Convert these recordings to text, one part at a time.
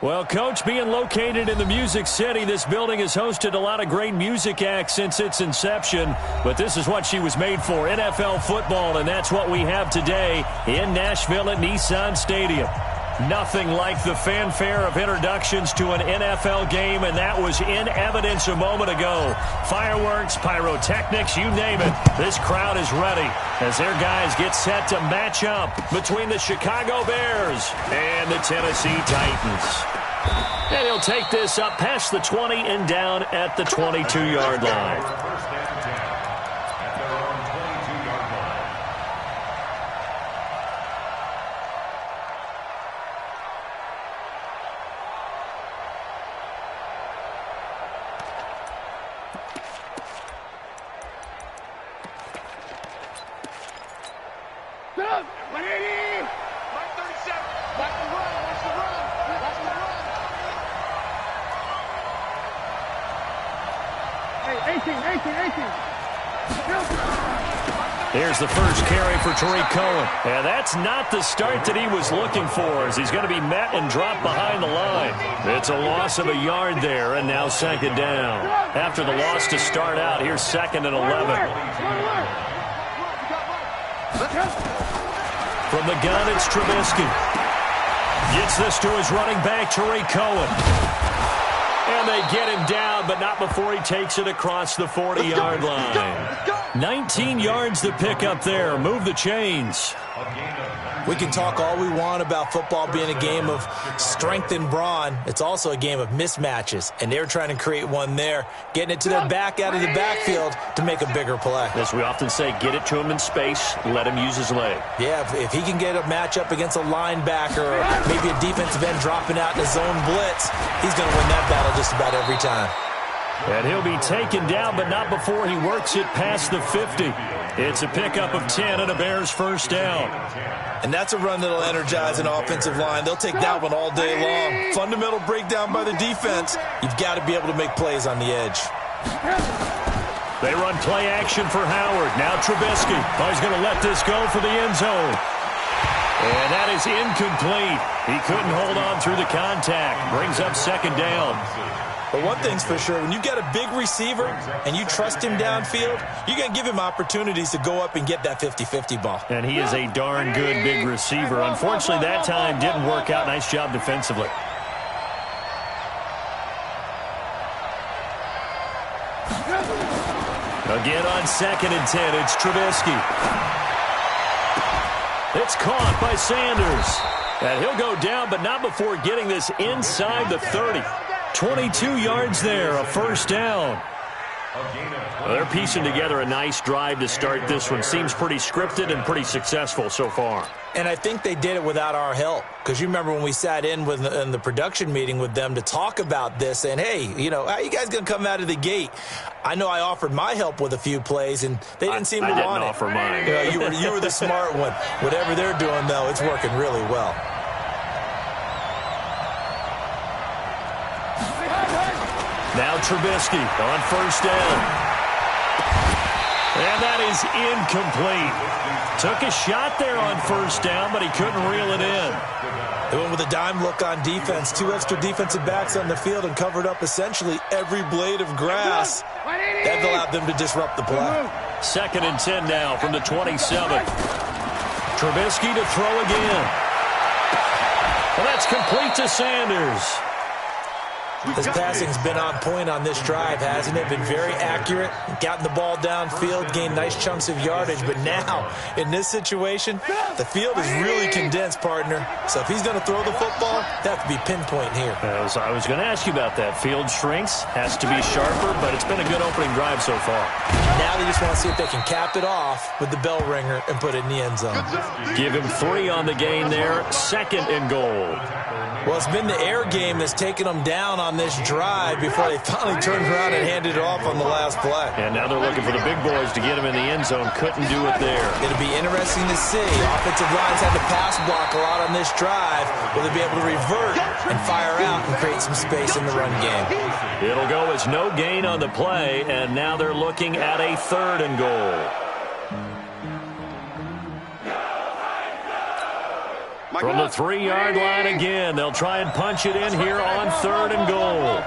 Well, Coach, being located in the Music City, this building has hosted a lot of great music acts since its inception. But this is what she was made for, NFL football, and that's what we have today in Nashville at Nissan Stadium. Nothing like the fanfare of introductions to an NFL game, and that was in evidence a moment ago. Fireworks, pyrotechnics, you name it. This crowd is ready as their guys get set to match up between the Chicago Bears and the Tennessee Titans. And he'll take this up past the 20 and down at the 22-yard line. Here's the first carry for Tariq Cohen. And that's not the start that he was looking for, as he's going to be met and dropped behind the line. It's a loss of a yard there, and now second down. After the loss to start out, here's 2nd and 11. From the gun, it's Trubisky. Gets this to his running back, Tariq Cohen. And they get him down, but not before he takes it across the 40-yard line. 19 yards to pick up there. Move the chains. We can talk all we want about football being a game of strength and brawn. It's also a game of mismatches, and they're trying to create one there, getting it to their back out of the backfield to make a bigger play. As we often say, get it to him in space, let him use his leg. Yeah, if he can get a matchup against a linebacker or maybe a defensive end dropping out in a zone blitz, he's going to win that battle just about every time. And he'll be taken down, but not before he works it past the 50. It's a pickup of 10 and a Bears first down. And that's a run that'll energize an offensive line. They'll take that one all day long. Fundamental breakdown by the defense. You've got to be able to make plays on the edge. They run play action for Howard. Now Trubisky. Oh, he's going to let this go for the end zone. And that is incomplete. He couldn't hold on through the contact. Brings up second down. But one thing's for sure, when you've got a big receiver and you trust him downfield, you're going to give him opportunities to go up and get that 50-50 ball. And he is a darn good big receiver. Unfortunately, that time didn't work out. Nice job defensively. Again on 2nd and 10, it's Trubisky. It's caught by Sanders. And he'll go down, but not before getting this inside the 30. 22 yards there, a first down. Well, they're piecing together a nice drive to start this one. Seems pretty scripted and pretty successful so far. And I think they did it without our help. Because you remember when we sat in the production meeting with them to talk about this, and hey, you know, how are you guys going to come out of the gate? I know I offered my help with a few plays, and they didn't seem to want it. I didn't offer mine. You were the smart one. Whatever they're doing, though, it's working really well. Now Trubisky on first down. And that is incomplete. Took a shot there on first down, but he couldn't reel it in. They went with a dime look on defense. 2 extra defensive backs on the field and covered up essentially every blade of grass. That allowed them to disrupt the play. 2nd and 10 now from the 27. Trubisky to throw again. And that's complete to Sanders. His passing's been on point on this drive, hasn't it? Been very accurate, gotten the ball downfield, gained nice chunks of yardage. But now, in this situation, the field is really condensed, partner. So if he's going to throw the football, that could be pinpoint here. I was going to ask you about that. Field shrinks, has to be sharper, but it's been a good opening drive so far. Now they just want to see if they can cap it off with the bell ringer and put it in the end zone. Give him 3 on the gain there, 2nd and goal. Well, it's been the air game that's taken them down on this drive before they finally turned around and handed it off on the last play. And now they're looking for the big boys to get him in the end zone. Couldn't do it there. It'll be interesting to see. Offensive lines had to pass block a lot on this drive. Will they be able to revert and fire out and create some space in the run game? It'll go as no gain on the play, and now they're looking at a 3rd and goal. From the 3-yard line again, they'll try and punch it in here on 3rd and goal.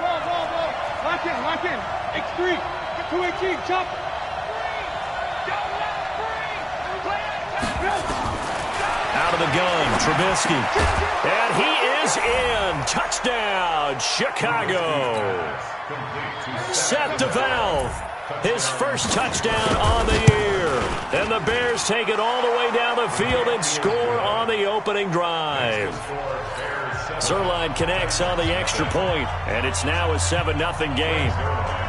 Lock in. X3. Get 218. Chop. Out of the gun, Trubisky. And he is in. Touchdown, Chicago. Seth DeValve, his first touchdown on the year. And the Bears take it all the way down the field and score on the opening drive. Zerline connects on the extra point, and it's now a 7-0 game.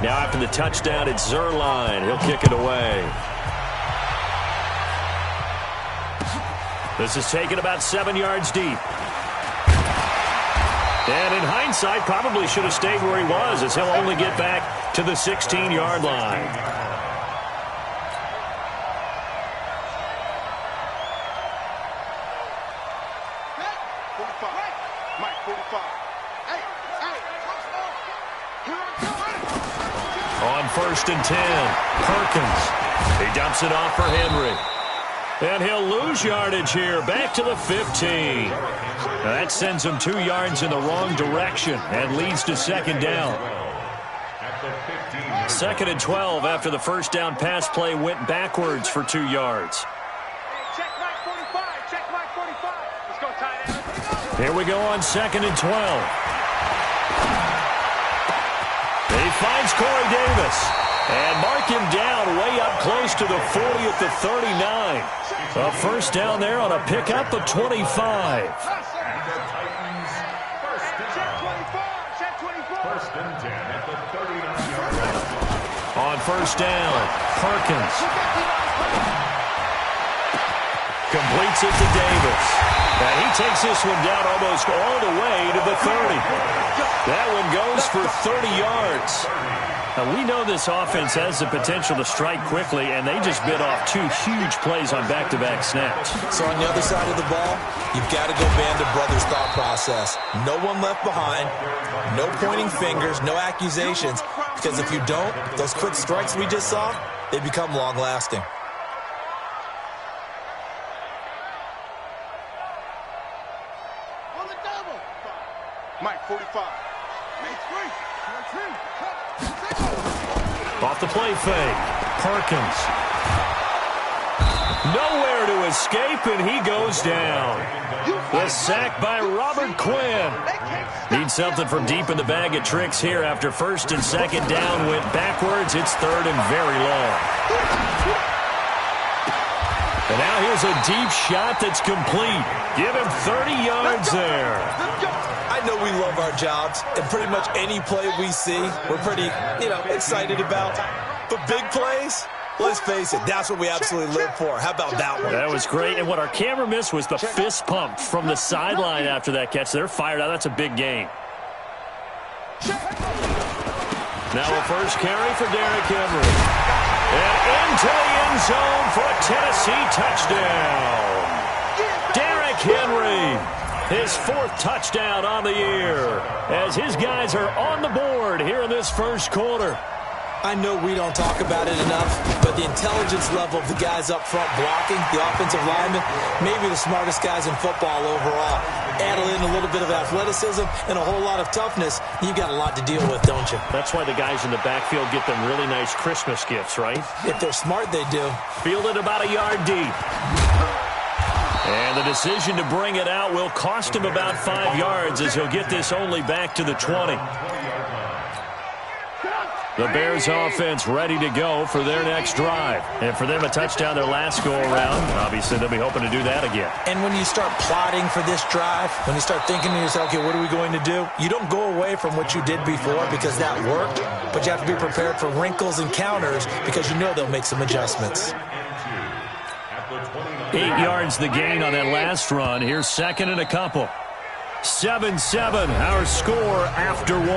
Now after the touchdown, it's Zerline. He'll kick it away. This is taken about 7 yards deep. And in hindsight, probably should have stayed where he was, as he'll only get back to the 16-yard line. On 1st and 10, Perkins. He dumps it off for Henry. And he'll lose yardage here, back to the 15. Now that sends him 2 yards in the wrong direction and leads to 2nd down. 2nd and 12 after the first down pass play went backwards for 2 yards. Check Mike 45. Check Mike 45. Let's go, tight end. Here we go on 2nd and 12. He finds Corey Davis. And mark him down way up close to the 40 at the 39. A first down there on a pickup of 25. On 1st down, Perkins completes it to Davis. And he takes this one down almost all the way to the 30. That one goes for 30 yards. Now, we know this offense has the potential to strike quickly, and they just bit off 2 huge plays on back-to-back snaps. So on the other side of the ball, you've got to go Band of Brothers thought process. No one left behind, no pointing fingers, no accusations, because if you don't, those quick strikes we just saw, they become long-lasting. On the double. Mike 45. Make 3. Off the play fake, Perkins. Nowhere to escape, and he goes down. The sack by Robert Quinn. Needs something from deep in the bag of tricks here after 1st and 2nd down went backwards. It's 3rd and very long. And now here's a deep shot that's complete. Give him 30 yards there. I know we love our jobs, and pretty much any play we see, we're pretty, excited about. But big plays, let's face it, that's what we absolutely live for. How about that one? That was great, and what our camera missed was the fist pump from the sideline after that catch. They're fired out. That's a big gain. Now a first carry for Derrick Henry. And into the end zone for a Tennessee touchdown. Derrick Henry. His 4th touchdown on the year as his guys are on the board here in this first quarter. I know we don't talk about it enough, but the intelligence level of the guys up front blocking, the offensive linemen, maybe the smartest guys in football overall. Add in a little bit of athleticism and a whole lot of toughness, you've got a lot to deal with, don't you? That's why the guys in the backfield get them really nice Christmas gifts, right? If they're smart, they do. Fielded about a yard deep. And the decision to bring it out will cost him about 5 yards as he'll get this only back to the 20. The Bears offense ready to go for their next drive. And for them, a touchdown their last go-around. Obviously, they'll be hoping to do that again. And when you start plotting for this drive, when you start thinking to yourself, okay, what are we going to do? You don't go away from what you did before because that worked, but you have to be prepared for wrinkles and counters because you know they'll make some adjustments. 8 yards the gain on that last run. Here's 2nd and a couple. 7-7, our score after 1.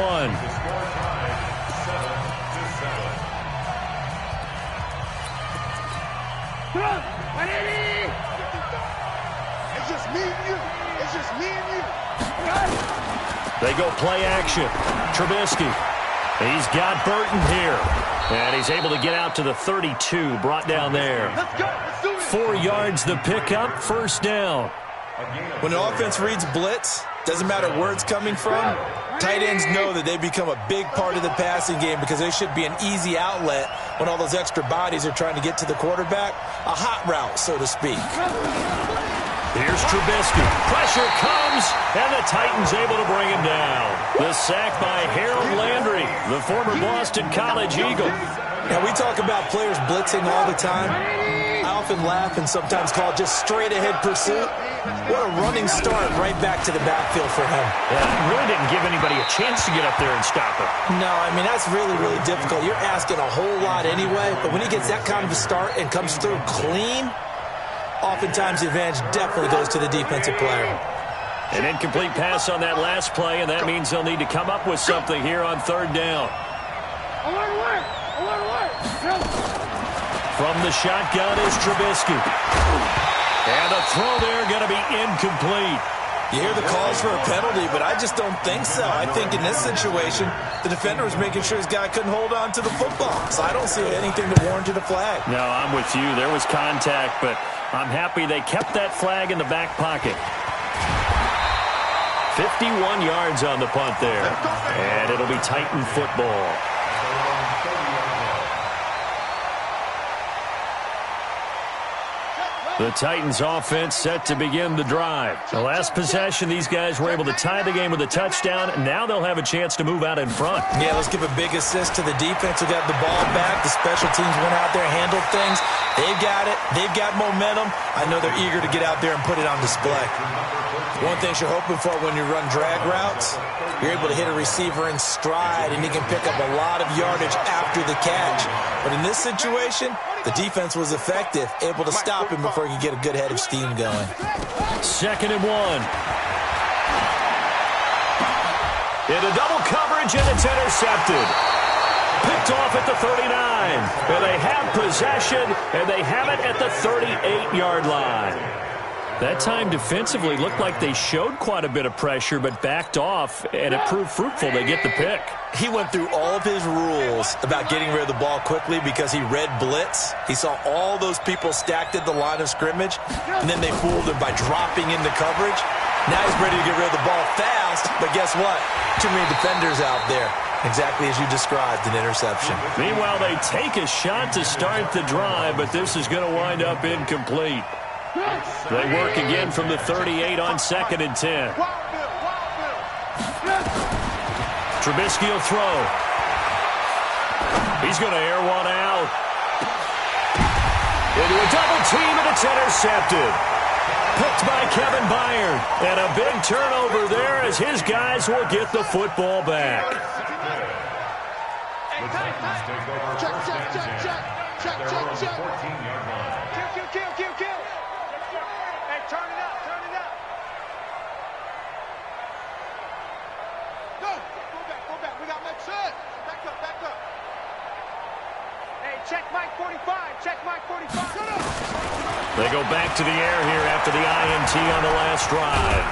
It's just me and you. It's just me and you. They go play action. Trubisky. He's got Burton here. And he's able to get out to the 32, brought down there. Let's go. Let's do it. 4 yards the pickup, first down. When an offense reads blitz, doesn't matter where it's coming from, tight ends know that they become a big part of the passing game because they should be an easy outlet when all those extra bodies are trying to get to the quarterback. A hot route, so to speak. Here's Trubisky. Pressure comes, and the Titans able to bring him down. The sack by Harold Landry, the former Boston College Eagle. Now, we talk about players blitzing all the time. I often laugh and sometimes call it just straight-ahead pursuit. What a running start right back to the backfield for him. Yeah, he really didn't give anybody a chance to get up there and stop him. No, I mean, that's really, really difficult. You're asking a whole lot anyway, but when he gets that kind of a start and comes through clean, oftentimes the advantage definitely goes to the defensive player. An incomplete pass on that last play, and that means they'll need to come up with something here on third down. From the shotgun is Trubisky. And the throw there going to be incomplete. You hear the calls for a penalty, but I just don't think so. I think in this situation, the defender was making sure his guy couldn't hold on to the football. So I don't see anything that warranted a flag. No, I'm with you. There was contact, but I'm happy they kept that flag in the back pocket. 51 yards on the punt there. And it'll be Titan football. The Titans offense set to begin the drive. The last possession, these guys were able to tie the game with a touchdown. Now they'll have a chance to move out in front. Yeah, let's give a big assist to the defense who got the ball back. The special teams went out there, handled things. They've got it. They've got momentum. I know they're eager to get out there and put it on display. One thing you're hoping for when you run drag routes, you're able to hit a receiver in stride, and he can pick up a lot of yardage after the catch. But in this situation, the defense was effective, able to stop him before he could get a good head of steam going. 2nd and 1. Into double coverage, and it's intercepted. Picked off at the 39. And they have possession, and they have it at the 38-yard line. That time defensively looked like they showed quite a bit of pressure, but backed off, and it proved fruitful. They get the pick. He went through all of his rules about getting rid of the ball quickly because he read blitz. He saw all those people stacked at the line of scrimmage, and then they fooled him by dropping into coverage. Now he's ready to get rid of the ball fast, but guess what? Too many defenders out there. Exactly as you described, an interception. Meanwhile, they take a shot to start the drive, but this is going to wind up incomplete. They work again from the 38 on 2nd and 10. Trubisky will throw. He's going to air one out. Into a double team, and it's intercepted. Picked by Kevin Byard. And a big turnover there as his guys will get the football back. Kill. Hey, turn it up. Go back. We got to make sense. Back up. Hey, check Mike 45. Shut up. They go back to the air here after the INT on the last drive.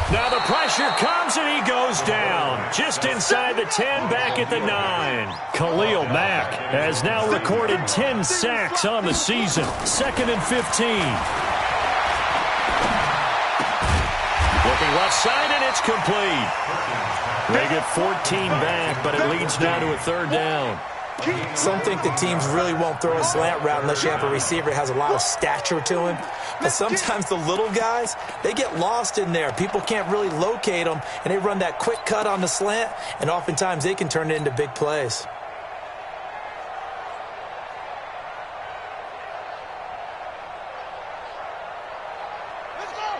Now the pressure comes, and he goes down. Just inside the 10, back at the 9. Khalil Mack has now recorded 10 sacks on the season. 2nd and 15. Looking left side, and it's complete. They get 14 back, but it leads now to a 3rd down. Some think the teams really won't throw a slant route unless you have a receiver that has a lot of stature to him. But sometimes the little guys, they get lost in there. People can't really locate them, and they run that quick cut on the slant, and oftentimes they can turn it into big plays.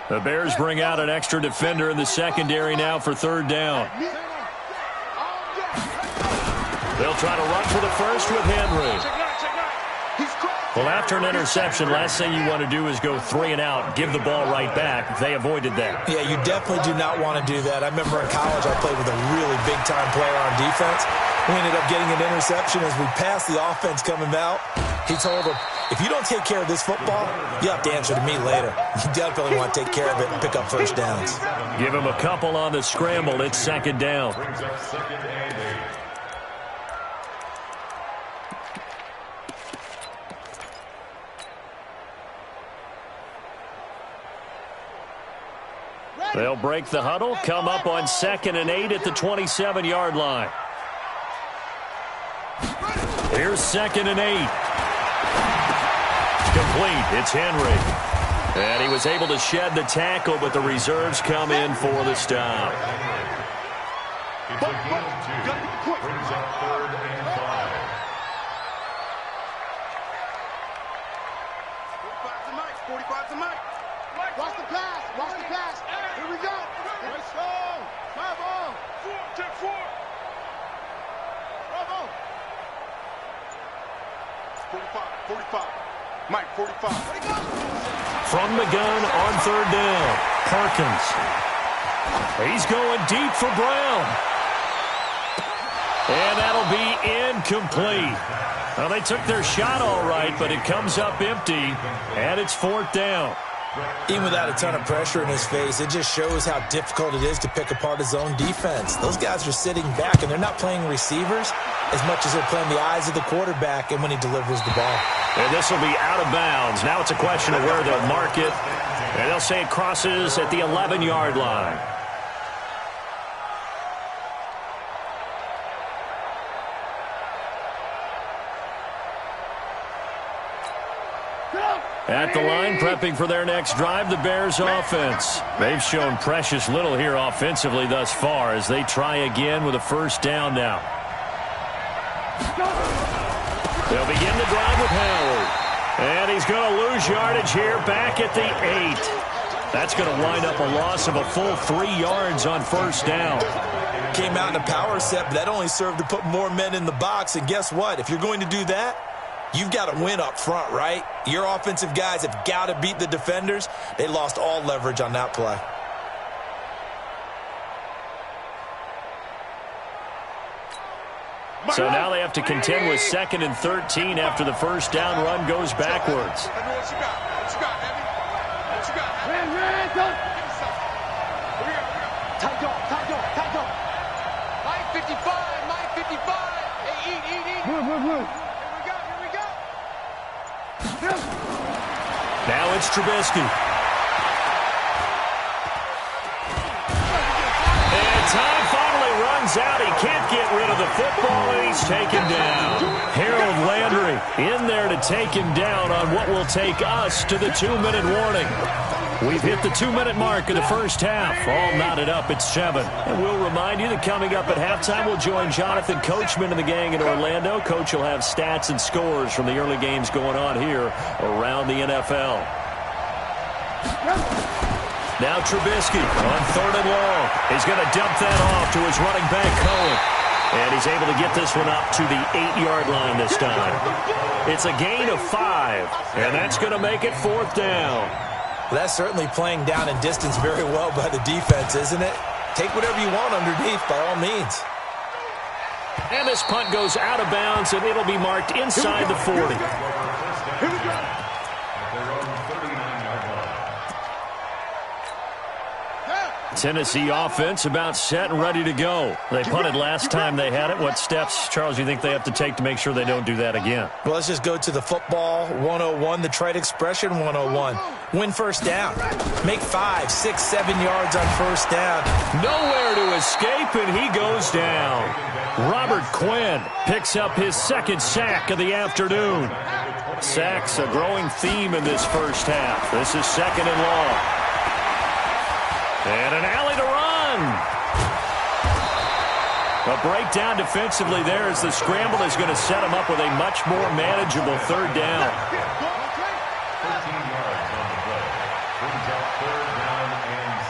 The Bears bring out an extra defender in the secondary now for 3rd down. They'll try to run for the first with Henry. Well, after an interception, last thing you want to do is go 3 and out, give the ball right back. They avoided that. Yeah, you definitely do not want to do that. I remember in college I played with a really big-time player on defense. We ended up getting an interception as we passed the offense coming out. He told him, if you don't take care of this football, you have to answer to me later. You definitely want to take care of it and pick up first downs. Give him a couple on the scramble. It's 2nd down. They'll break the huddle, come up on 2nd and 8 at the 27-yard line. Here's 2nd and 8. Complete. It's Henry. And he was able to shed the tackle, but the reserves come in for the stop. It's a gain of 2. Brings up 3rd and 5. 45 to Mike. 45 to Mike. Watch the pass. Watch the pass. Here we go. Let's go. Bravo. 4. 4. Bravo. 45. 45. Mike, 45. From the gun on 3rd down. Perkins. He's going deep for Brown. And that'll be incomplete. Well, they took their shot all right, but it comes up empty, and it's 4th down. Even without a ton of pressure in his face, it just shows how difficult it is to pick apart his own defense. Those guys are sitting back, and they're not playing receivers as much as they're playing the eyes of the quarterback and when he delivers the ball. And this will be out of bounds. Now it's a question of where they'll mark it, and they'll say it crosses at the 11-yard line. At the line, prepping for their next drive, the Bears offense. They've shown precious little here offensively thus far as they try again with a 1st down now. They'll begin the drive with Howard. And he's going to lose yardage here back at the 8. That's going to wind up a loss of a full 3 yards on 1st down. Came out in a power set, but that only served to put more men in the box. And guess what? If you're going to do that, you've got to win up front, right? Your offensive guys have got to beat the defenders. They lost all leverage on that play. So now they have to contend with 2nd and 13 after the 1st down run goes backwards. Mike 55, Mike 55. Hey, eat. Here we go. Now it's Trubisky. And time finally runs out. He can't get rid of the football, and he's taken down. Harold Landry in there to take him down on what will take us to the 2-minute warning. We've hit the 2-minute mark of the 1st half. All knotted up at 7. And we'll remind you that coming up at halftime, we'll join Jonathan Coachman and the gang in Orlando. Coach will have stats and scores from the early games going on here around the NFL. Now Trubisky on 3rd and long. He's going to dump that off to his running back, Cohen. And he's able to get this one up to the 8-yard line this time. It's a gain of 5, and that's going to make it 4th down. Well, that's certainly playing down and distance very well by the defense, isn't it? Take whatever you want underneath by all means. And this punt goes out of bounds, and it'll be marked inside the 40. Here we go. Tennessee offense about set and ready to go. They punted last time they had it. What steps, Charles, do you think they have to take to make sure they don't do that again? Well, let's just go to the football 101, the trite expression 101. Win 1st down. Make 5, 6, 7 yards on 1st down. Nowhere to escape, and he goes down. Robert Quinn picks up his 2nd sack of the afternoon. Sacks a growing theme in this 1st half. This is 2nd and long. And an alley to run. A breakdown defensively there as the scramble is going to set him up with a much more manageable 3rd down. 13 yards on the play. Brings up 3rd down and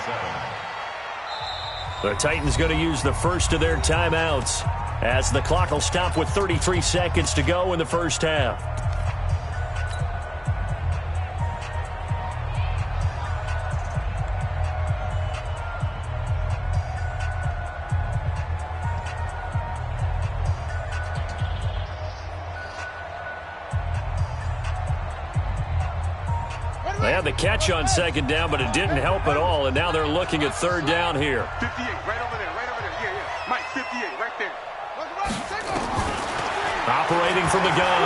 7. The Titans going to use the first of their timeouts as the clock will stop with 33 seconds to go in the 1st half. They had the catch on 2nd down, but it didn't help at all, and now they're looking at 3rd down here. 58, right over there, yeah. Mike, 58, right there. Operating from the gun,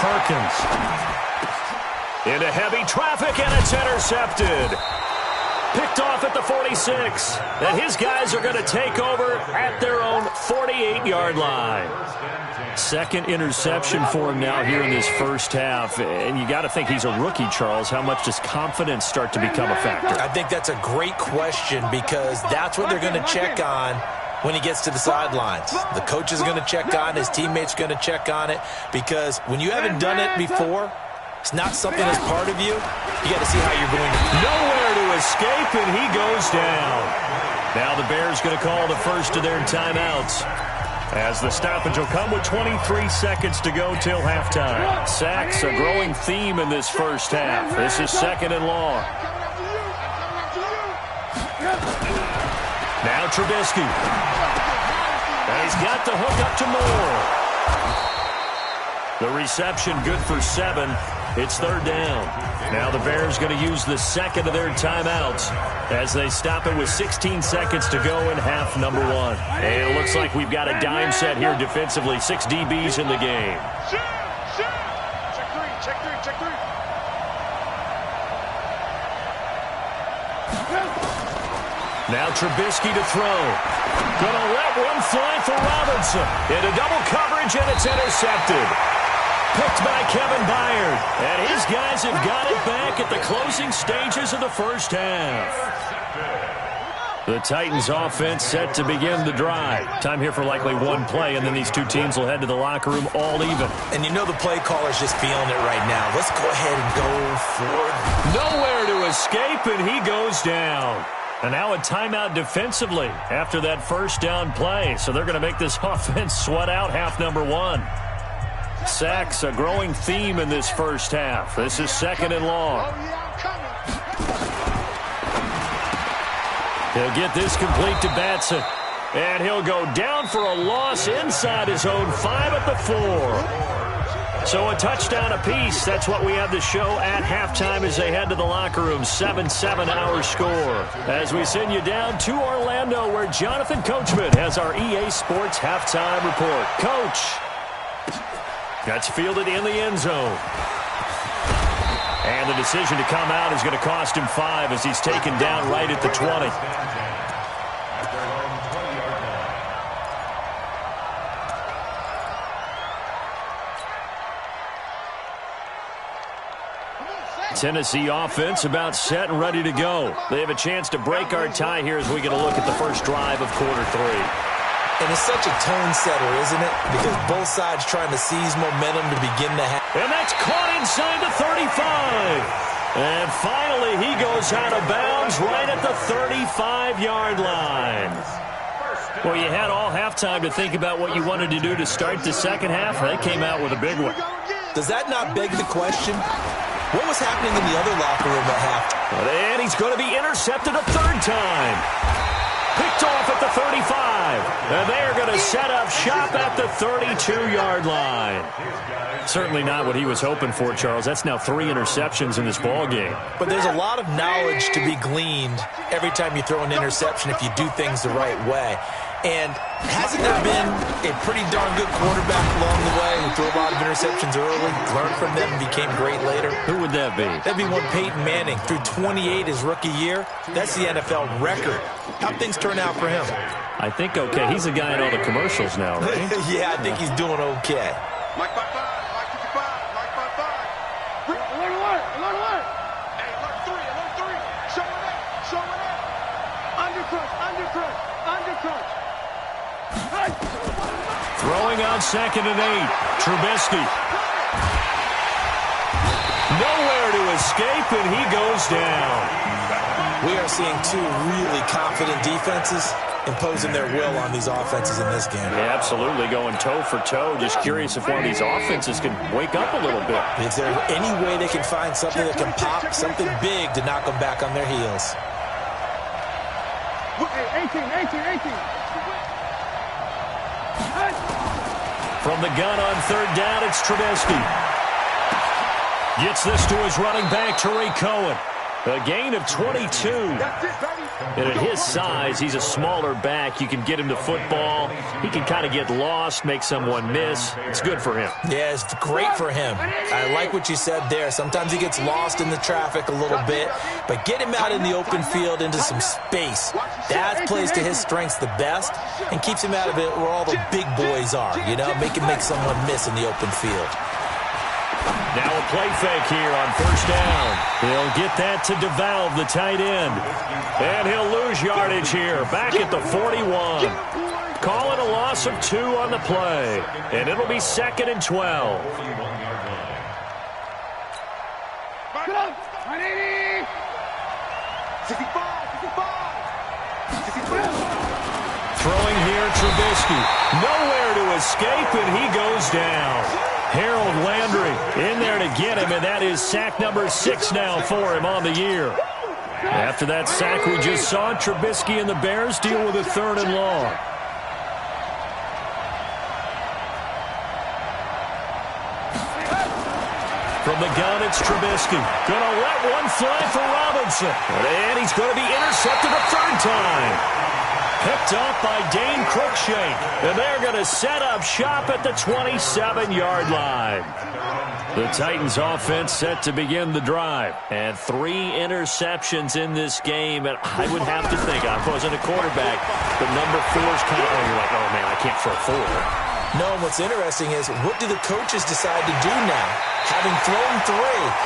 Perkins. Into heavy traffic, and it's intercepted. Picked off at the 46. And his guys are going to take over at their own 48-yard line. Second interception for him now here in this first half. And you got to think he's a rookie, Charles. How much does confidence start to become a factor? I think that's a great question because that's what they're going to check on when he gets to the sidelines. The coach is going to check on, his teammates are going to check on it, because when you haven't done it before, it's not something that's part of you. You got to see how you're going to. Nowhere to escape, and he goes down. Now the Bears going to call the first of their timeouts, as the stoppage will come with 23 seconds to go till halftime. Sacks, a growing theme in this first half. This is second and long. Now Trubisky. And he's got the hook up to Moore. The reception good for 7. It's third down. Now the Bears going to use the second of their timeouts as they stop it with 16 seconds to go in half number 1. And it looks like we've got a dime set here defensively. 6 DBs in the game. Check three. Now Trubisky to throw. Gonna let one fly for Robinson. Into double coverage, and it's intercepted. Picked by Kevin Byard. And his guys have got it back at the closing stages of the first half. The Titans offense set to begin the drive. Time here for likely one play, and then these two teams will head to the locker room all even. And you know the play caller's just feeling it right now. Let's go ahead and go for it. Nowhere to escape, and he goes down. And now a timeout defensively after that first down play. So they're going to make this offense sweat out half number 1. Sacks, a growing theme in this first half. This is second and long. He'll get this complete to Batson. And he'll go down for a loss inside his own 5 at the 4. So a touchdown apiece. That's what we have to show at halftime as they head to the locker room. 7-7 our score. As we send you down to Orlando, where Jonathan Coachman has our EA Sports halftime report. Coach. That's fielded in the end zone. And the decision to come out is going to cost him 5 as he's taken down right at the 20. Tennessee offense about set and ready to go. They have a chance to break our tie here as we get a look at the first drive of quarter 3. And it's such a tone setter, isn't it? Because both sides trying to seize momentum to begin the half. And that's caught inside the 35. And finally, he goes out of bounds right at the 35-yard line. Well, you had all halftime to think about what you wanted to do to start the second half. They came out with a big one. Does that not beg the question? What was happening in the other locker room at halftime? And he's going to be intercepted a third time. Picked off at the 35. And they're going to set up shop at the 32-yard line. Certainly not what he was hoping for, Charles. That's now 3 interceptions in this ball game. But there's a lot of knowledge to be gleaned every time you throw an interception if you do things the right way. And hasn't there been a pretty darn good quarterback along the way who threw a lot of interceptions early, learned from them, and became great later? Who would that be? That'd be one Peyton Manning. Threw 28 his rookie year. That's the NFL record. How'd things turn out for him? I think okay. He's the guy in all the commercials now, right? Yeah, I think he's doing okay. Mike 5-5, Mike 55, Mike 5-5. Alert. Hey, alert 3. Show it up. Undercut. Throwing on 2nd and 8. Trubisky. Nowhere to escape, and he goes down. We are seeing 2 really confident defenses imposing their will on these offenses in this game. Yeah, absolutely, going toe for toe. Just curious if one of these offenses can wake up a little bit. Is there any way they can find something that can pop, something big to knock them back on their heels? 18. From the gun on 3rd down, it's Trubisky. Gets this to his running back, Tariq Cohen. A gain of 22. That's it, baby. And at his size, he's a smaller back. You can get him to football. He can kind of get lost, make someone miss. It's good for him. Yeah, it's great for him. I like what you said there. Sometimes he gets lost in the traffic a little bit, but get him out in the open field into some space. That plays to his strengths the best and keeps him out of it where all the big boys are, you know, make someone miss in the open field. Now a play fake here on first down. He'll get that to DeValve, the tight end. And he'll lose yardage here, back at the 41. Call it a loss of 2 on the play. And it'll be 2nd and 12. Get up! 180! 65! Throwing here, Trubisky. Nowhere to escape, and he goes down. Harold Landry in there to get him, and that is sack number 6 now for him on the year. After that sack we just saw, Trubisky and the Bears deal with a 3rd and long. From the gun, it's Trubisky. Going to let one fly for Robinson. And he's going to be intercepted a 3rd time. Picked up by Dane Cruikshank. And they're going to set up shop at the 27-yard line. The Titans offense set to begin the drive. And 3 interceptions in this game. And I would have to think, I wasn't a quarterback, but number 4 is kind of, you're like, oh, man, I can't throw 4. No, and what's interesting is, what do the coaches decide to do now? Having thrown 3,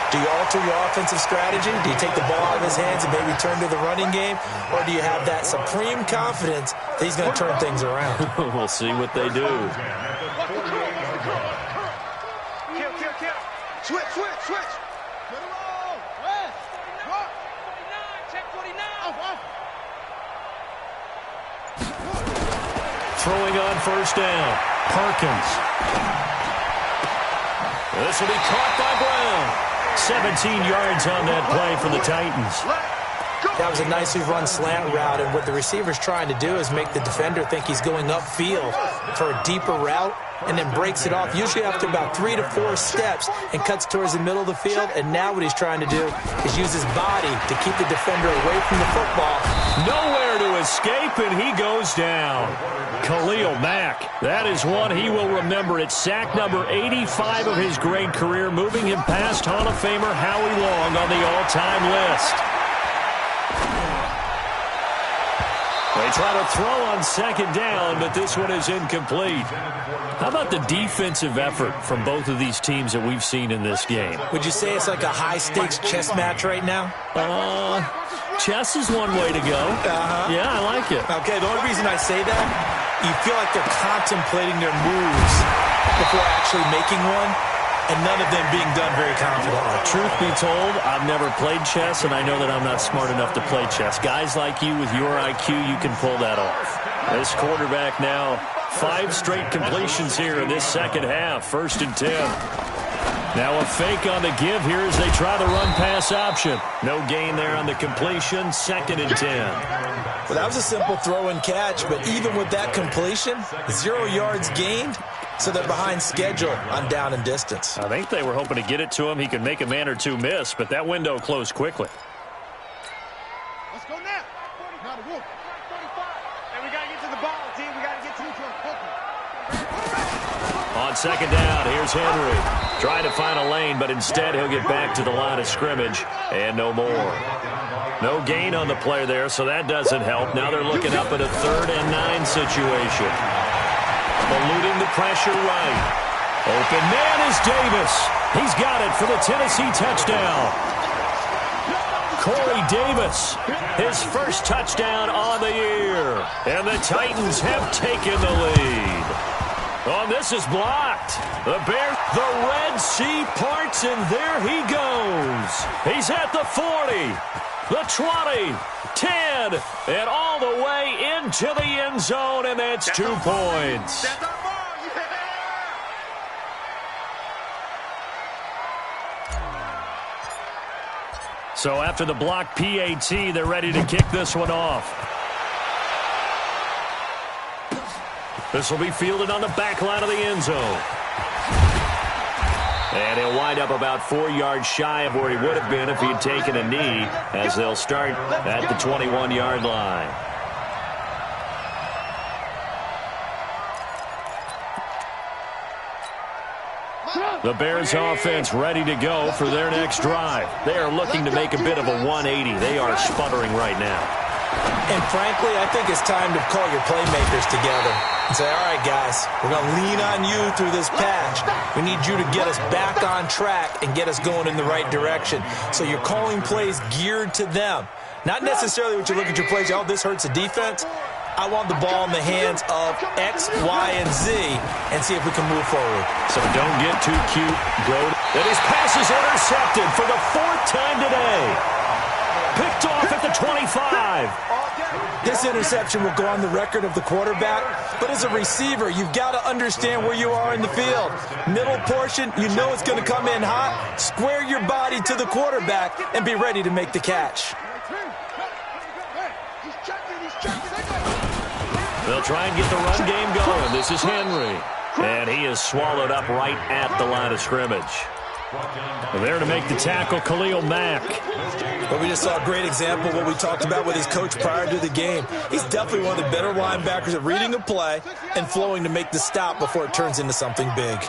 do you alter your offensive strategy? Do you take the ball out of his hands and maybe turn to the running game? Or do you have that supreme confidence that he's going to turn things around? We'll see what they do. Kill. Switch. Get him on. Check 49. Throwing on first down. Perkins. This will be caught by Brown. 17 yards on that play for the Titans. That was a nicely run slant route, and what the receiver's trying to do is make the defender think he's going upfield for a deeper route, and then breaks it off, usually after about 3 to 4 steps, and cuts towards the middle of the field. And now what he's trying to do is use his body to keep the defender away from the football. Nowhere to escape, and he goes down. Khalil Mack, that is one he will remember. It's sack number 85 of his great career, moving him past Hall of Famer Howie Long on the all-time list. They try to throw on 2nd down, but this one is incomplete. How about the defensive effort from both of these teams that we've seen in this game? Would you say it's like a high-stakes chess match right now? Chess is one way to go. Yeah, I like it. Okay, the only reason I say that, you feel like they're contemplating their moves before actually making one, and none of them being done very confidently. Truth be told, I've never played chess, and I know that I'm not smart enough to play chess. Guys like you with your IQ, you can pull that off. This quarterback now, 5 straight completions here in this second half. 1st and 10. Now a fake on the give here as they try the run-pass option. No gain there on the completion. 2nd and 10. Well, that was a simple throw and catch, but even with that completion, 0 yards gained, so they're behind schedule on down and distance. I think they were hoping to get it to him. He could make a man or 2 miss, but that window closed quickly. Let's go now. Now the wolf. 45. And we got to get to the ball, team. We got to get to it quickly. On 2nd down, here's Henry. Trying to find a lane, but instead he'll get back to the line of scrimmage, and no more. No gain on the play there, so that doesn't help. Now they're looking up at a 3rd and 9 situation. Eluding the pressure right. Open man is Davis. He's got it for the Tennessee touchdown. Corey Davis, his first touchdown on the year. And the Titans have taken the lead. Oh, this is blocked. The Bears, the Red Sea parts, and there he goes. He's at the 40, the 20, 10, and all the way into the end zone, and that's 2 points. That's our ball, yeah! So after the block PAT, they're ready to kick this one off. This will be fielded on the back line of the end zone. And he'll wind up about 4 yards shy of where he would have been if he'd taken a knee, as they'll start at the 21-yard line. The Bears offense ready to go for their next drive. They are looking to make a bit of a 180. They are sputtering right now. And frankly, I think it's time to call your playmakers together and say, all right, guys, we're going to lean on you through this patch. We need you to get us back on track and get us going in the right direction. So you're calling plays geared to them. Not necessarily what you look at your plays, oh, this hurts the defense. I want the ball in the hands of X, Y, and Z and see if we can move forward. So don't get too cute. And his pass is intercepted for the 4th time today. Picked off at the 25. This interception will go on the record of the quarterback, but as a receiver, you've got to understand where you are in the field. Middle portion, you know it's going to come in hot. Square your body to the quarterback and be ready to make the catch. They'll try and get the run game going. This is Henry. And he is swallowed up right at the line of scrimmage. There to make the tackle, Khalil Mack. Well, we just saw a great example of what we talked about with his coach prior to the game. He's definitely one of the better linebackers at reading a play and flowing to make the stop before it turns into something big.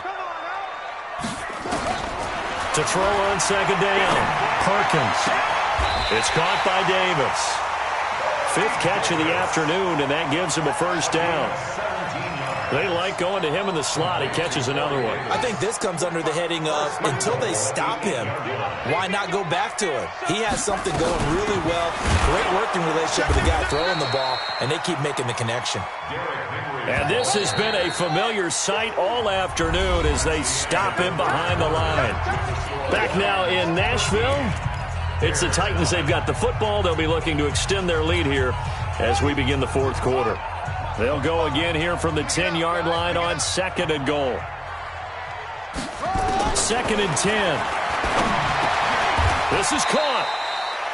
To throw on second down, Perkins. It's caught by Davis. 5th catch of the afternoon, and that gives him a first down. They like going to him in the slot. He catches another one. I think this comes under the heading of, until they stop him, why not go back to him? He has something going really well. Great working relationship with the guy throwing the ball, and they keep making the connection. And this has been a familiar sight all afternoon as they stop him behind the line. Back now in Nashville. It's the Titans. They've got the football. They'll be looking to extend their lead here as we begin the 4th quarter. They'll go again here from the 10-yard line on 2nd and goal. 2nd and 10. This is caught.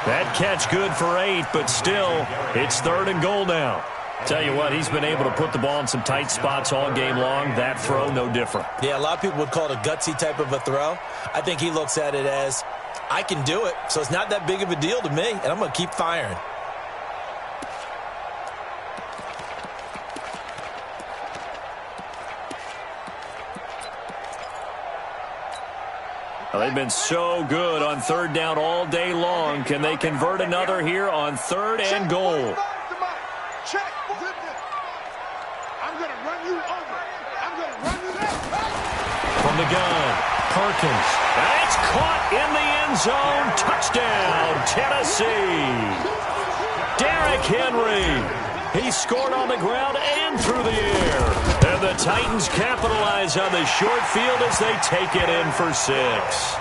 That catch good for 8, but still, it's 3rd and goal now. Tell you what, he's been able to put the ball in some tight spots all game long. That throw, no different. Yeah, a lot of people would call it a gutsy type of a throw. I think he looks at it as, I can do it, so it's not that big of a deal to me, and I'm going to keep firing. Well, they've been so good on 3rd down all day long. Can they convert another here on 3rd and goal? Check. I'm going to run you over. I'm going to run you there. From the gun, Perkins. That's caught in the end zone. Touchdown, Tennessee. Derrick Henry. He scored on the ground and through the air. And the Titans capitalize on the short field as they take it in for 6.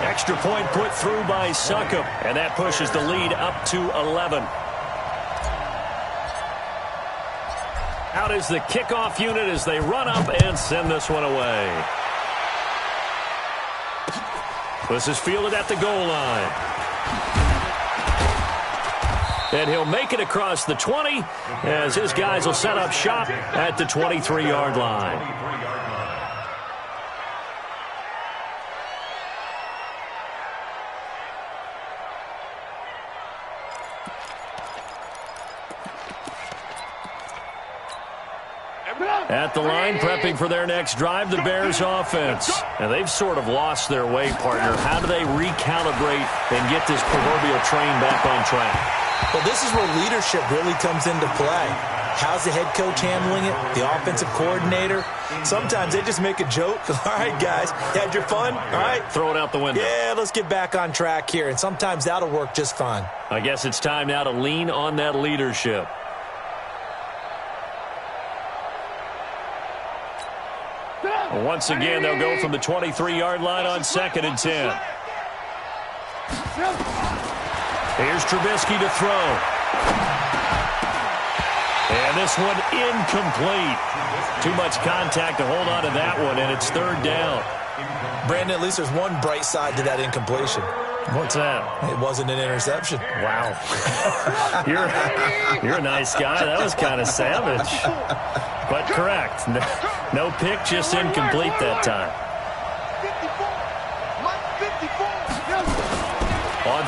Extra point put through by Succop, and that pushes the lead up to 11. Out is the kickoff unit as they run up and send this one away. This is fielded at the goal line. And he'll make it across the 20 as his guys will set up shop at the 23-yard line. At the line, prepping for their next drive, the Bears offense. And they've sort of lost their way, partner. How do they recalibrate and get this proverbial train back on track? Well, this is where leadership really comes into play. How's the head coach handling it? The offensive coordinator? Sometimes they just make a joke. All right, guys, you had your fun? All right. Throw it out the window. Yeah, let's get back on track here. And sometimes that'll work just fine. I guess it's time now to lean on that leadership. Once again, they'll go from the 23-yard line on 2nd and 10. Here's Trubisky to throw. And this one incomplete. Too much contact to hold on to that one, and it's 3rd down. Brandon, at least there's one bright side to that incompletion. What's that? It wasn't an interception. Wow. You're a nice guy. That was kind of savage. But correct. No pick, just incomplete that time.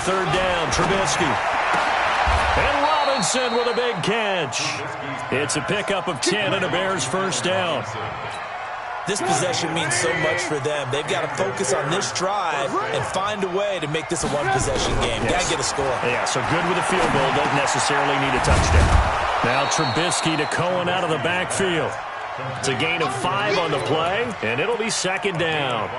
third down. Trubisky. And Robinson with a big catch. It's a pickup of 10 and a Bears first down. This possession means so much for them. They've got to focus on this drive and find a way to make this a one-possession game. Yes. Got to get a score. Yeah, so good with a field goal. Don't necessarily need a touchdown. Now Trubisky to Cohen out of the backfield. It's a gain of 5 on the play, and it'll be second down.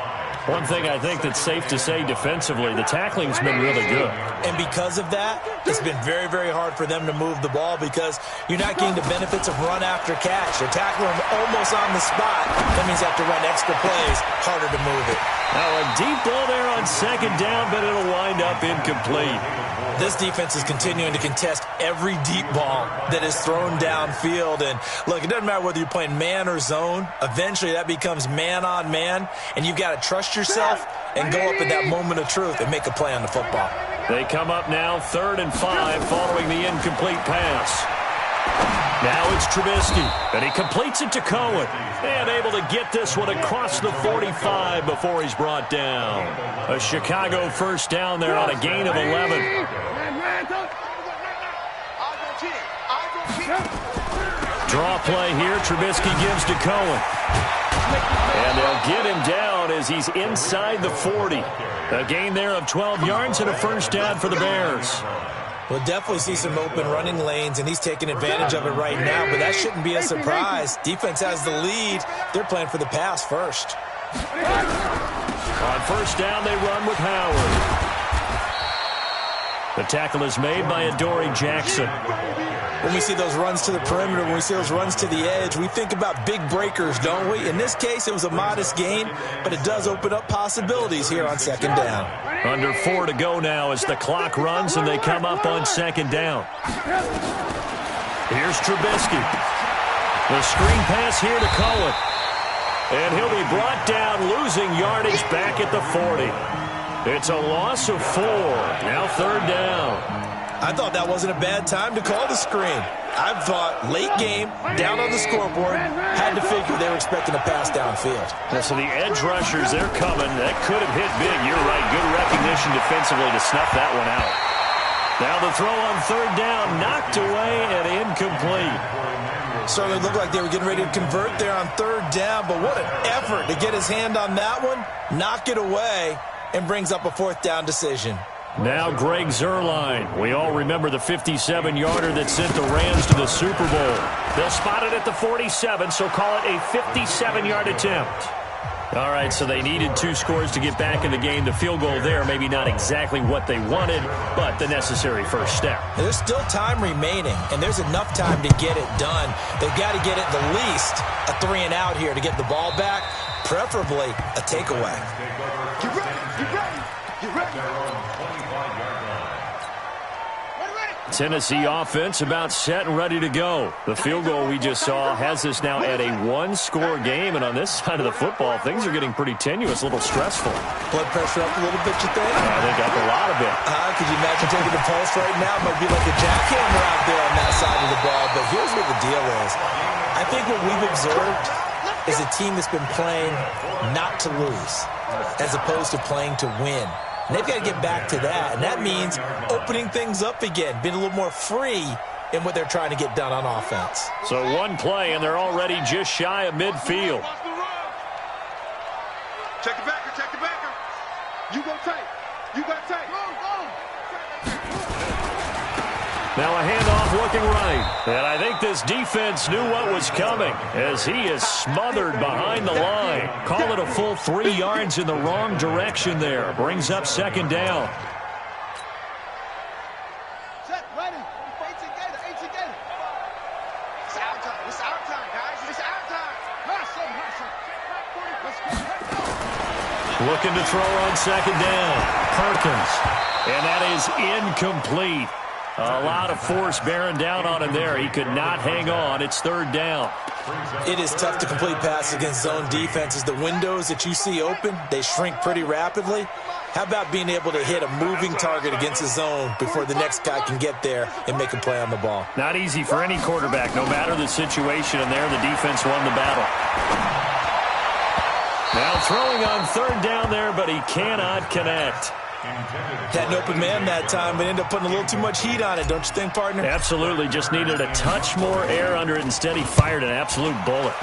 One thing I think that's safe to say defensively, the tackling's been really good. And because of that, it's been very, very hard for them to move the ball because you're not getting the benefits of run after catch. They're tackling them almost on the spot. That means you have to run extra plays, harder to move it. Now a deep ball there on second down, but it'll wind up incomplete. This defense is continuing to contest every deep ball that is thrown downfield. And, look, it doesn't matter whether you're playing man or zone. Eventually that becomes man-on-man, and you've got to trust yourself and go up in that moment of truth and make a play on the football. They come up now 3rd and 5 following the incomplete pass. Now it's Trubisky, and he completes it to Cohen. And able to get this one across the 45 before he's brought down. A Chicago first down there on a gain of 11. Draw play here. Trubisky gives to Cohen. And they'll get him down as he's inside the 40. A gain there of 12 yards and a first down for the Bears. We'll definitely see some open running lanes, and he's taking advantage of it right now, but that shouldn't be a surprise. Defense has the lead. They're playing for the pass first. On first down, they run with Howard. The tackle is made by Adoree Jackson. When we see those runs to the perimeter, when we see those runs to the edge, we think about big breakers, don't we? In this case, it was a modest gain, but it does open up possibilities here on second down. Under 4 to go now as the clock runs and they come up on second down. Here's Trubisky. The screen pass here to Cohen. And he'll be brought down, losing yardage back at the 40. It's a loss of 4. Now third down. I thought that wasn't a bad time to call the screen. I thought late game, down on the scoreboard, had to figure they were expecting a pass downfield. So the edge rushers, they're coming. That could have hit big. You're right. Good recognition defensively to snuff that one out. Now the throw on third down, knocked away and incomplete. Certainly looked like they were getting ready to convert there on third down, but what an effort to get his hand on that one, knock it away, and brings up a fourth down decision. Now Greg Zuerlein. We all remember the 57-yarder that sent the Rams to the Super Bowl. They'll spot it at the 47, so call it a 57-yard attempt. All right, so they needed 2 scores to get back in the game. The field goal there, maybe not exactly what they wanted, but the necessary first step. There's still time remaining, and there's enough time to get it done. They've got to get at the least a 3-and-out here to get the ball back, preferably a takeaway. Get ready, get ready, get ready. Tennessee offense about set and ready to go. The field goal we just saw has us now at a 1-score game, and on this side of the football, things are getting pretty tenuous, a little stressful. Blood pressure up a little bit, you think? I think up a lot of it. Could you imagine taking the pulse right now? It might be like a jackhammer out there on that side of the ball, but here's what the deal is. I think what we've observed is a team that's been playing not to lose as opposed to playing to win. And they've got to get back to that, and that means opening things up again, being a little more free in what they're trying to get done on offense. So one play, and they're already just shy of midfield. Check the backer, check the backer. You go tight. You got tight. Now a handoff looking right. And I think this defense knew what was coming as he is smothered behind the line. Call it a full 3 yards in the wrong direction there. Brings up second down. Set, ready. 18 gator, 18 gator. It's our time. It's our time, guys. It's our time. Hustle, hustle. Looking to throw on second down. Perkins. And that is incomplete. A lot of force bearing down on him there. He could not hang on. It's third down. It is tough to complete passes against zone defenses. The windows that you see open, they shrink pretty rapidly. How about being able to hit a moving target against a zone before the next guy can get there and make a play on the ball? Not easy for any quarterback, no matter the situation. And there, the defense won the battle. Now throwing on third down there, but he cannot connect. Had an open man that time, but ended up putting a little too much heat on it, don't you think, partner? Absolutely. Just needed a touch more air under it. Instead, he fired an absolute bullet.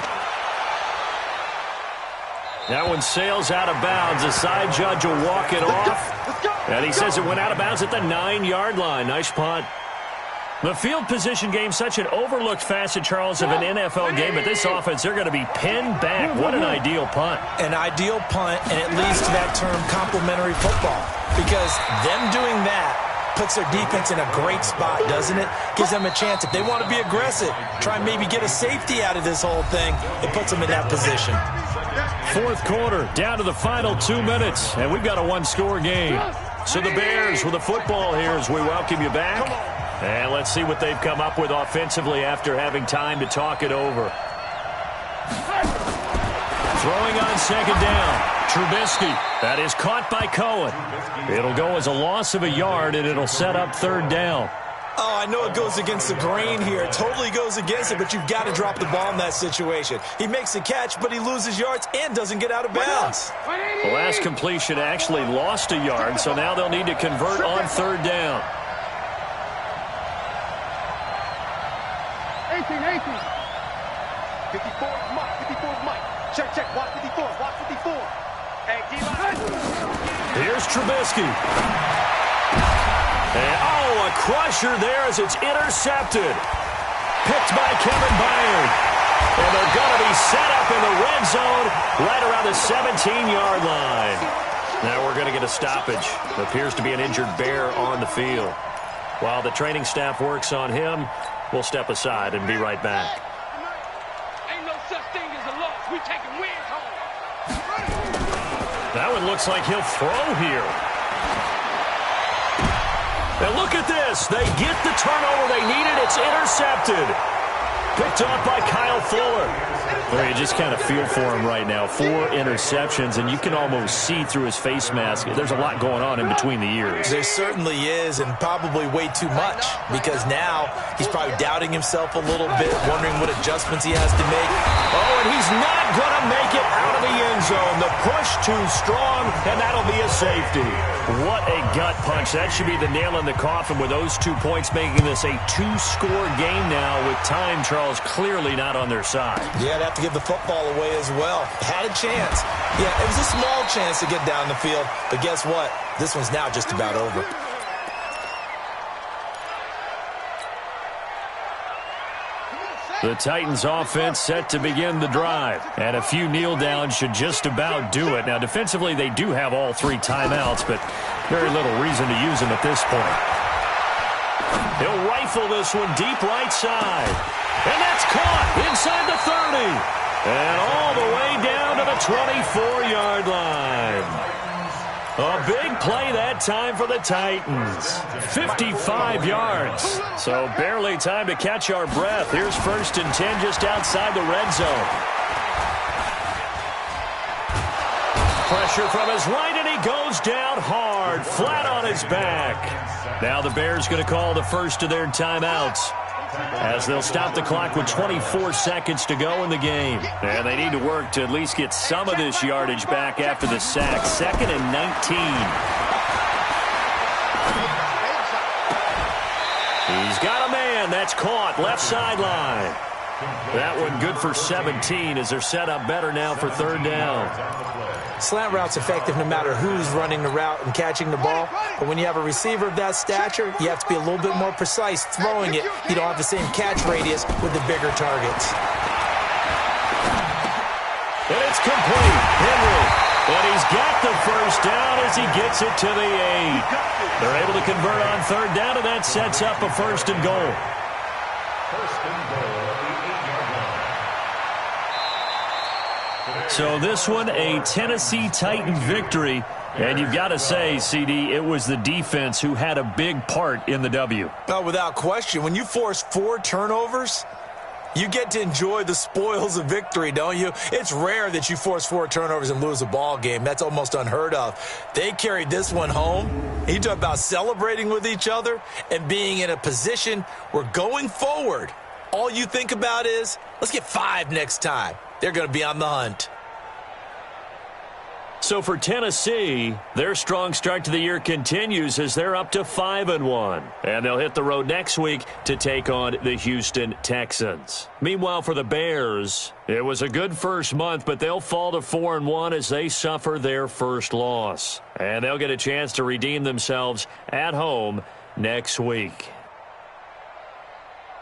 That one sails out of bounds. The side judge will walk it off. And he says it went out of bounds at the 9-yard line. Nice punt. The field position game, such an overlooked facet, Charles, of an NFL game. But this offense, they're going to be pinned back. What an ideal punt. An ideal punt, and it leads to that term complementary football. Because them doing that puts their defense in a great spot, doesn't it? Gives them a chance. If they want to be aggressive, try and maybe get a safety out of this whole thing, it puts them in that position. Fourth quarter, down to the final 2 minutes, and we've got a one-score game. So the Bears with the football here as we welcome you back. And let's see what they've come up with offensively after having time to talk it over. Throwing on second down. Trubisky. That is caught by Cohen. It'll go as a loss of a yard, and it'll set up third down. Oh, I know it goes against the grain here. It totally goes against it, but you've got to drop the ball in that situation. He makes the catch, but he loses yards and doesn't get out of bounds. The last completion actually lost a yard, so now they'll need to convert on third down. 18. 54 is Mike. 54 is Mike. Check. Watch 54. Watch 54. Hey, D-line. Here's Trubisky. And, a crusher there as it's intercepted. Picked by Kevin Byard. And they're going to be set up in the red zone right around the 17-yard line. Now we're going to get a stoppage. Appears to be an injured Bear on the field. While the training staff works on him, we'll step aside and be right back. Ain't no such thing as a loss. We taking wins home. That one looks like he'll throw here. And look at this. They get the turnover they needed. It's intercepted. Picked off by Kyle Fuller. Well, you just kind of feel for him right now. 4 interceptions, and you can almost see through his face mask. There's a lot going on in between the ears. There certainly is, and probably way too much, because now he's probably doubting himself a little bit, wondering what adjustments he has to make. Oh, and he's not going to make it out of the end zone. The push too strong, and that'll be a safety. What a gut punch. That should be the nail in the coffin with those 2 points, making this a 2-score game now with time, Charles, clearly not on their side. Yeah, they'd have to give the football away as well. Had a chance. Yeah, it was a small chance to get down the field, but guess what? This one's now just about over. The Titans offense set to begin the drive, and a few kneel downs should just about do it. Now, defensively, they do have all 3 timeouts, but very little reason to use them at this point. He'll rifle this one deep right side, and that's caught inside the 30, and all the way down to the 24-yard line. A big play that time for the Titans. 55 yards. So barely time to catch our breath. Here's 1st and 10 just outside the red zone. Pressure from his right, and he goes down hard, flat on his back. Now the Bears going to call the first of their timeouts, as they'll stop the clock with 24 seconds to go in the game. And they need to work to at least get some of this yardage back after the sack. 2nd and 19. He's got a man. That's caught. Left sideline. That one good for 17 as they're set up better now for third down. Slant route's effective no matter who's running the route and catching the ball. But when you have a receiver of that stature, you have to be a little bit more precise throwing it. You don't have the same catch radius with the bigger targets. And it's complete. Henry. And he's got the first down as he gets it to the 8. They're able to convert on third down, and that sets up a 1st and goal. 1st and goal at the 8-yard line. So this one, a Tennessee Titan victory. And you've got to say, CD, it was the defense who had a big part in the W. Oh, without question. When you force 4 turnovers, you get to enjoy the spoils of victory, don't you? It's rare that you force 4 turnovers and lose a ball game. That's almost unheard of. They carried this one home. You talk about celebrating with each other and being in a position where going forward, all you think about is, let's get 5 next time. They're going to be on the hunt. So for Tennessee, their strong start to the year continues as they're up to 5-1. And they'll hit the road next week to take on the Houston Texans. Meanwhile, for the Bears, it was a good first month, but they'll fall to 4-1 as they suffer their first loss. And they'll get a chance to redeem themselves at home next week.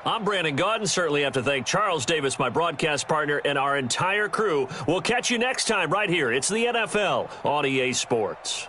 I'm Brandon Gaudin. Certainly have to thank Charles Davis, my broadcast partner, and our entire crew. We'll catch you next time right here. It's the NFL on EA Sports.